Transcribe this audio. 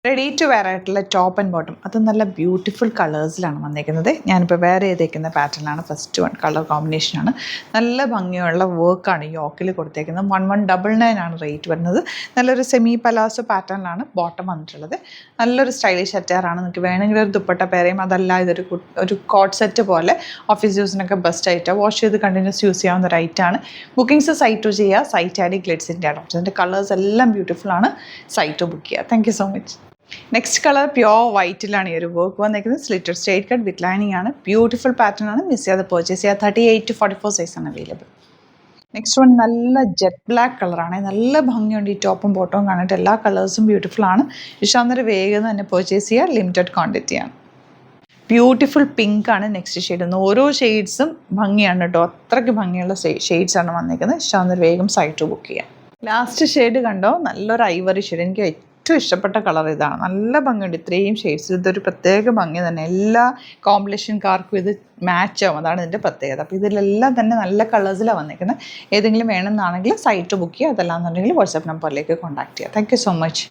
Ready to wear ആയിട്ടുള്ള top and bottom അത് നല്ല ബ്യൂട്ടിഫുൾ കളേഴ്സിലാണ് വന്നിരിക്കുന്നത്. ഞാനിപ്പോൾ വെയർ ചെയ്തേക്കുന്ന പാറ്റേണിലാണ്. ഫസ്റ്റ് വൺ കളർ കോമ്പിനേഷനാണ്. നല്ല ഭംഗിയുള്ള വർക്കാണ് യോക്കിൽ കൊടുത്തേക്കുന്നത്. 1199 ആണ് റേറ്റ് വരുന്നത്. നല്ലൊരു സെമി പലാസോ പാറ്റേണിലാണ് ബോട്ടം വന്നിട്ടുള്ളത്. നല്ലൊരു സ്റ്റൈലിഷ് അറ്റയറാണ്. നിങ്ങൾക്ക് വേണമെങ്കിൽ ഒരു ദുപ്പട്ട പേരയും, അതല്ല ഒരു കോട്ട് സെറ്റ് പോലെ ഓഫീസ് യൂസിനൊക്കെ ബെസ്റ്റ് ആയിട്ടാണ്. വാഷ് ചെയ്ത് കണ്ടിന്യൂസ് യൂസ് ചെയ്യാവുന്ന ഒരു ഐറ്റാണ്. ബുക്കിംഗ്സ് സൈറ്റ് ചെയ്യുക. സൈറ്റ് ആഡ് ഗ്ലിറ്റ്സിൻ്റെ ആണ്. അതിൻ്റെ കളേഴ്സ് എല്ലാം ബ്യൂട്ടിഫുൾ ആണ്. സൈറ്റ് ബുക്ക് ചെയ്യുക. Thank you so much. Next colour pure വൈറ്റിലാണ് ഈ ഒരു വർക്ക് വന്നിരിക്കുന്നത്. Slitted straight cut with lining ആണ്. ബ്യൂട്ടിഫുൾ പാറ്റേൺ ആണ്. മിസ് ചെയ്യാതെ പർച്ചേസ് ചെയ്യുക. 38 to 44 സൈസാണ് അവൈലബിൾ. നെക്സ്റ്റ് വൺ നല്ല ജെറ്റ് ബ്ലാക്ക് കളറാണ്. നല്ല ഭംഗിയുണ്ട് ഈ ടോപ്പും ബോട്ടവും കാണിട്ട്. എല്ലാ കളേഴ്സും ബ്യൂട്ടിഫുൾ ആണ്. ഇഷ്ടമാകുന്നൊരു വേഗം തന്നെ പർച്ചേസ് ചെയ്യുക. ലിമിറ്റഡ് ക്വാണ്ടിറ്റിയാണ്. ബ്യൂട്ടിഫുൾ പിങ്ക് ആണ് നെക്സ്റ്റ് ഷെയ്ഡ്. ഓരോ ഷെയ്ഡ്സും ഭംഗിയാണ് കേട്ടോ. അത്രയ്ക്ക് ഭംഗിയുള്ള ഷെയ്ഡ്സാണ് വന്നിരിക്കുന്നത്. ഇഷ്ടമാകുന്നൊരു വേഗം സൈറ്റ് ബുക്ക് ചെയ്യാം. ലാസ്റ്റ് ഷെയ്ഡ് കണ്ടോ, നല്ലൊരു ഐവറി ഷെയ്ഡ്. എനിക്ക് ഏറ്റവും ഇഷ്ടപ്പെട്ട കളർ ഇതാണ്. നല്ല ഭംഗിയുണ്ട് ഇത്രയും ഷെയ്ഡ്സ്. ഇതൊരു പ്രത്യേക ഭംഗി തന്നെ. എല്ലാ കോമ്പിനേഷൻകാർക്കും ഇത് മാച്ച് ആവും. അതാണ് ഇതിൻ്റെ പ്രത്യേകത. അപ്പോൾ ഇതിലെല്ലാം തന്നെ നല്ല കളേഴ്സിലാണ് വന്നിരിക്കുന്നത്. ഏതെങ്കിലും വേണമെന്നാണെങ്കിൽ സൈറ്റ് ബുക്ക് ചെയ്യുക. അതല്ലാന്നുണ്ടെങ്കിൽ വാട്സാപ്പ് നമ്പറിലേക്ക് കോൺടാക്ട് ചെയ്യുക. Thank you so much.